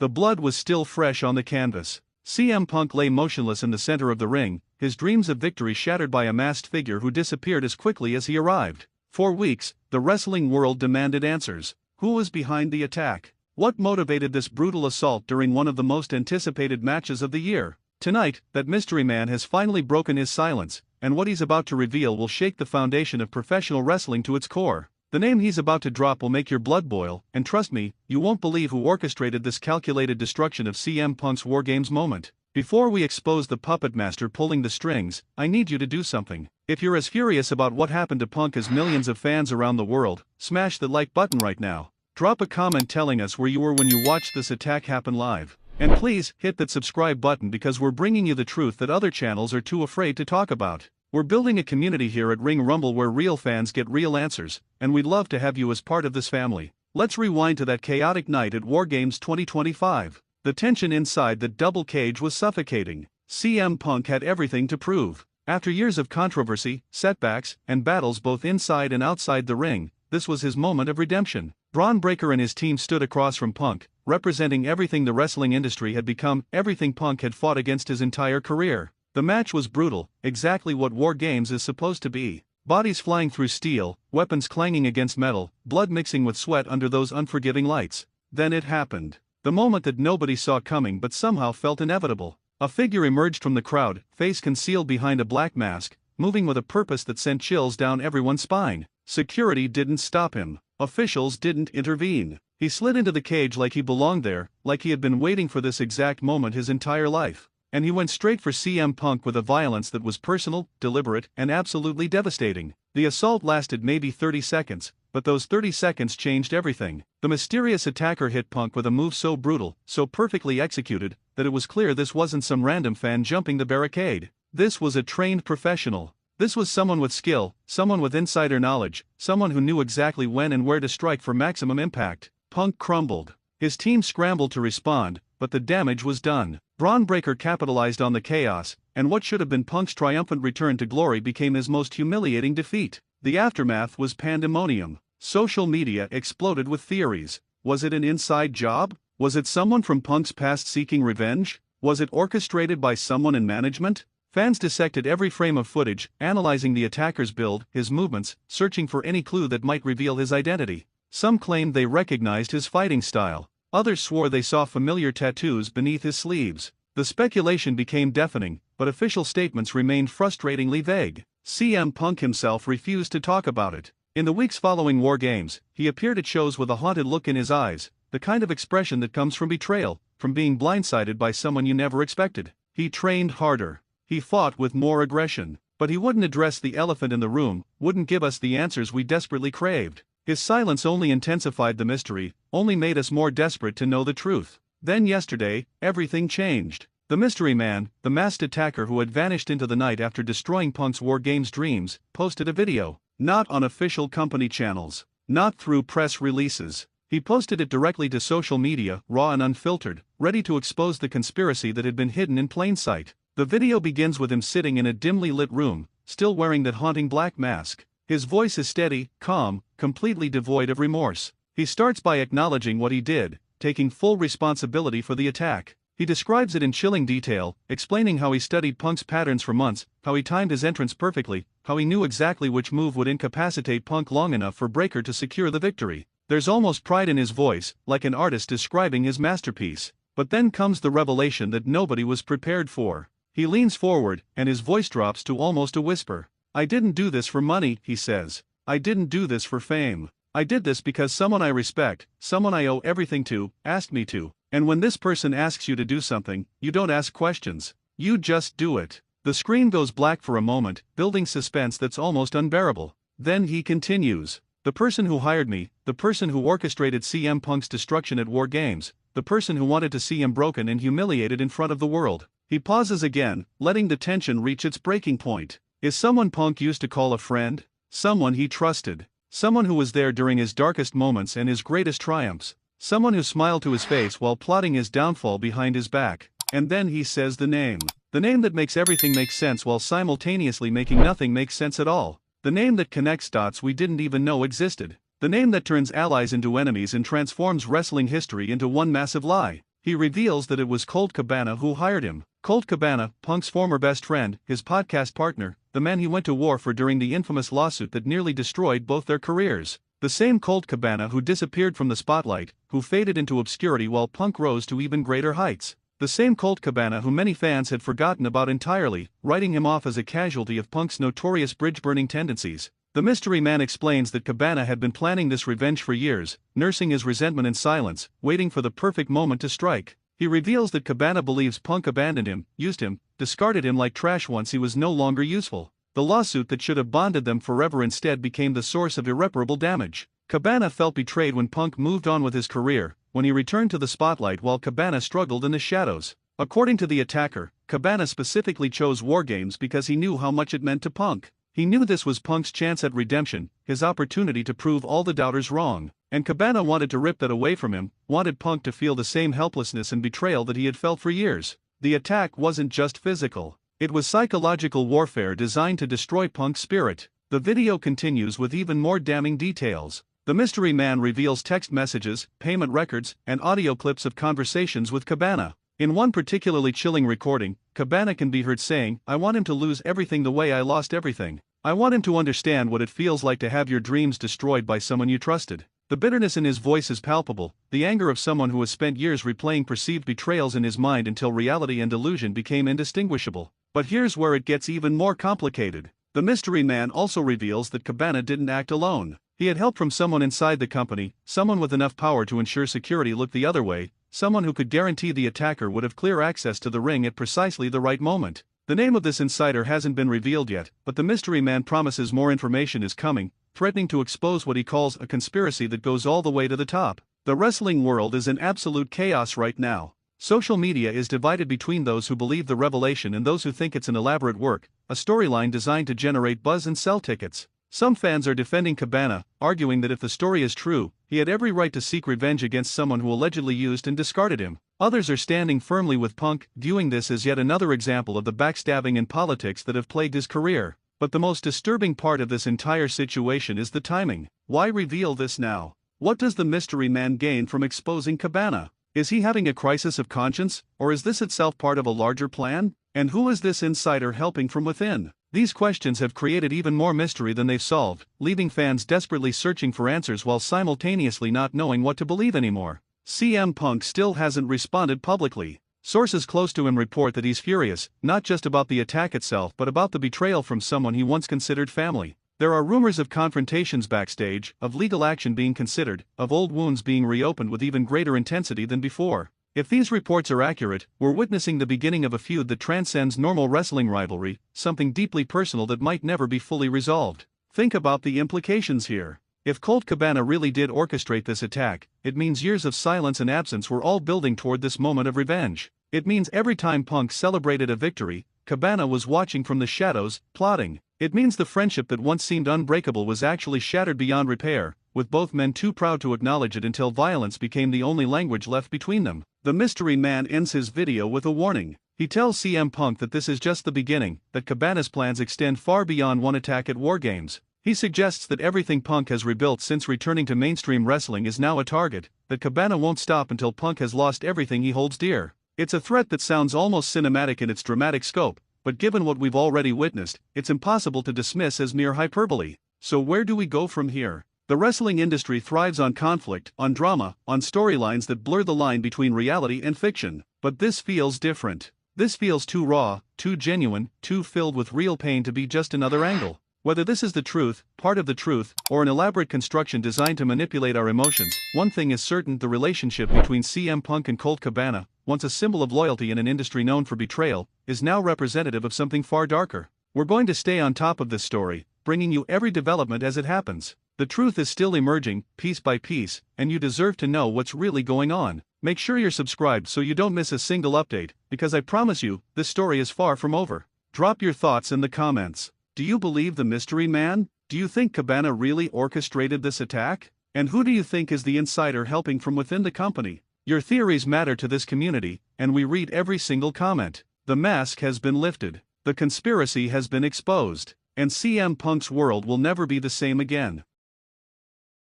The blood was still fresh on the canvas. CM Punk lay motionless in the center of the ring, his dreams of victory shattered by a masked figure who disappeared as quickly as he arrived. For weeks, the wrestling world demanded answers. Who was behind the attack? What motivated this brutal assault during one of the most anticipated matches of the year? Tonight, that mystery man has finally broken his silence, and what he's about to reveal will shake the foundation of professional wrestling to its core. The name he's about to drop will make your blood boil, and trust me, you won't believe who orchestrated this calculated destruction of CM Punk's War Games moment. Before we expose the puppet master pulling the strings, I need you to do something. If you're as furious about what happened to Punk as millions of fans around the world, smash the like button right now. Drop a comment telling us where you were when you watched this attack happen live. And please, hit that subscribe button because we're bringing you the truth that other channels are too afraid to talk about. We're building a community here at Ring Rumble where real fans get real answers, and we'd love to have you as part of this family. Let's rewind to that chaotic night at War Games 2025. The tension inside the double cage was suffocating. CM Punk had everything to prove. After years of controversy, setbacks, and battles both inside and outside the ring, this was his moment of redemption. Braun Breaker and his team stood across from Punk, representing everything the wrestling industry had become, everything Punk had fought against his entire career. The match was brutal, exactly what War Games is supposed to be. Bodies flying through steel, weapons clanging against metal, blood mixing with sweat under those unforgiving lights. Then it happened. The moment that nobody saw coming but somehow felt inevitable. A figure emerged from the crowd, face concealed behind a black mask, moving with a purpose that sent chills down everyone's spine. Security didn't stop him. Officials didn't intervene. He slid into the cage like he belonged there, like he had been waiting for this exact moment his entire life. And he went straight for CM Punk with a violence that was personal, deliberate, and absolutely devastating. The assault lasted maybe 30 seconds, but those 30 seconds changed everything. The mysterious attacker hit Punk with a move so brutal, so perfectly executed, that it was clear this wasn't some random fan jumping the barricade. This was a trained professional. This was someone with skill, someone with insider knowledge, someone who knew exactly when and where to strike for maximum impact. Punk crumbled. His team scrambled to respond, but the damage was done. Braun Breaker capitalized on the chaos, and what should have been Punk's triumphant return to glory became his most humiliating defeat. The aftermath was pandemonium. Social media exploded with theories. Was it an inside job? Was it someone from Punk's past seeking revenge? Was it orchestrated by someone in management? Fans dissected every frame of footage, analyzing the attacker's build, his movements, searching for any clue that might reveal his identity. Some claimed they recognized his fighting style. Others swore they saw familiar tattoos beneath his sleeves. The speculation became deafening, but official statements remained frustratingly vague. CM Punk himself refused to talk about it. In the weeks following War Games, he appeared at shows with a haunted look in his eyes, the kind of expression that comes from betrayal, from being blindsided by someone you never expected. He trained harder. He fought with more aggression. But he wouldn't address the elephant in the room, wouldn't give us the answers we desperately craved. His silence only intensified the mystery, only made us more desperate to know the truth. Then yesterday, everything changed. The mystery man, the masked attacker who had vanished into the night after destroying Punk's War Games dreams, posted a video. Not on official company channels. Not through press releases. He posted it directly to social media, raw and unfiltered, ready to expose the conspiracy that had been hidden in plain sight. The video begins with him sitting in a dimly lit room, still wearing that haunting black mask. His voice is steady, calm, completely devoid of remorse. He starts by acknowledging what he did, taking full responsibility for the attack. He describes it in chilling detail, explaining how he studied Punk's patterns for months, how he timed his entrance perfectly, how he knew exactly which move would incapacitate Punk long enough for Breaker to secure the victory. There's almost pride in his voice, like an artist describing his masterpiece. But then comes the revelation that nobody was prepared for. He leans forward, and his voice drops to almost a whisper. I didn't do this for money, he says. I didn't do this for fame. I did this because someone I respect, someone I owe everything to, asked me to. And when this person asks you to do something, you don't ask questions. You just do it. The screen goes black for a moment, building suspense that's almost unbearable. Then he continues. The person who hired me, the person who orchestrated CM Punk's destruction at War Games, the person who wanted to see him broken and humiliated in front of the world. He pauses again, letting the tension reach its breaking point. Is someone Punk used to call a friend? Someone he trusted. Someone who was there during his darkest moments and his greatest triumphs. Someone who smiled to his face while plotting his downfall behind his back. And then he says the name. The name that makes everything make sense while simultaneously making nothing make sense at all. The name that connects dots we didn't even know existed. The name that turns allies into enemies and transforms wrestling history into one massive lie. he reveals that it was Colt Cabana who hired him. Colt Cabana, Punk's former best friend, his podcast partner, the man he went to war for during the infamous lawsuit that nearly destroyed both their careers. The same Colt Cabana who disappeared from the spotlight, who faded into obscurity while Punk rose to even greater heights. The same Colt Cabana who many fans had forgotten about entirely, writing him off as a casualty of Punk's notorious bridge-burning tendencies. The mystery man explains that Cabana had been planning this revenge for years, nursing his resentment in silence, waiting for the perfect moment to strike. He reveals that Cabana believes Punk abandoned him, used him, discarded him like trash once he was no longer useful. The lawsuit that should have bonded them forever instead became the source of irreparable damage. Cabana felt betrayed when Punk moved on with his career, when he returned to the spotlight while Cabana struggled in the shadows. According to the attacker, Cabana specifically chose war games because he knew how much it meant to Punk. He knew this was Punk's chance at redemption, his opportunity to prove all the doubters wrong, and Cabana wanted to rip that away from him, wanted Punk to feel the same helplessness and betrayal that he had felt for years. The attack wasn't just physical. It was psychological warfare designed to destroy Punk's spirit. The video continues with even more damning details. The mystery man reveals text messages, payment records, and audio clips of conversations with Cabana. In one particularly chilling recording, Cabana can be heard saying, "I want him to lose everything the way I lost everything. I want him to understand what it feels like to have your dreams destroyed by someone you trusted." The bitterness in his voice is palpable, the anger of someone who has spent years replaying perceived betrayals in his mind until reality and delusion became indistinguishable. But here's where it gets even more complicated. The mystery man also reveals that Cabana didn't act alone. He had help from someone inside the company, someone with enough power to ensure security looked the other way, someone who could guarantee the attacker would have clear access to the ring at precisely the right moment. The name of this insider hasn't been revealed yet, but the mystery man promises more information is coming, threatening to expose what he calls a conspiracy that goes all the way to the top. The wrestling world is in absolute chaos right now. Social media is divided between those who believe the revelation and those who think it's an elaborate work, a storyline designed to generate buzz and sell tickets. Some fans are defending Cabana, arguing that if the story is true, he had every right to seek revenge against someone who allegedly used and discarded him. Others are standing firmly with Punk, viewing this as yet another example of the backstabbing and politics that have plagued his career. But the most disturbing part of this entire situation is the timing. Why reveal this now? What does the mystery man gain from exposing Cabana? Is he having a crisis of conscience, or is this itself part of a larger plan? And who is this insider helping from within? These questions have created even more mystery than they've solved, leaving fans desperately searching for answers while simultaneously not knowing what to believe anymore. CM Punk still hasn't responded publicly. Sources close to him report that he's furious, not just about the attack itself but about the betrayal from someone he once considered family. There are rumors of confrontations backstage, of legal action being considered, of old wounds being reopened with even greater intensity than before. If these reports are accurate, we're witnessing the beginning of a feud that transcends normal wrestling rivalry, something deeply personal that might never be fully resolved. Think about the implications here. If Colt Cabana really did orchestrate this attack, it means years of silence and absence were all building toward this moment of revenge. It means every time Punk celebrated a victory, Cabana was watching from the shadows, plotting. It means the friendship that once seemed unbreakable was actually shattered beyond repair, with both men too proud to acknowledge it until violence became the only language left between them. The mystery man ends his video with a warning. He tells CM Punk that this is just the beginning, that Cabana's plans extend far beyond one attack at War Games. He suggests that everything Punk has rebuilt since returning to mainstream wrestling is now a target, that Cabana won't stop until Punk has lost everything he holds dear. It's a threat that sounds almost cinematic in its dramatic scope, but given what we've already witnessed, it's impossible to dismiss as mere hyperbole. So where do we go from here? The wrestling industry thrives on conflict, on drama, on storylines that blur the line between reality and fiction. But this feels different. This feels too raw, too genuine, too filled with real pain to be just another angle. Whether this is the truth, part of the truth, or an elaborate construction designed to manipulate our emotions, one thing is certain: the relationship between CM Punk and Colt Cabana, once a symbol of loyalty in an industry known for betrayal, is now representative of something far darker. We're going to stay on top of this story, bringing you every development as it happens. The truth is still emerging, piece by piece, and you deserve to know what's really going on. Make sure you're subscribed so you don't miss a single update, because I promise you, this story is far from over. Drop your thoughts in the comments. Do you believe the mystery man? Do you think Cabana really orchestrated this attack? And who do you think is the insider helping from within the company? Your theories matter to this community, and we read every single comment. The mask has been lifted. The conspiracy has been exposed. And CM Punk's world will never be the same again.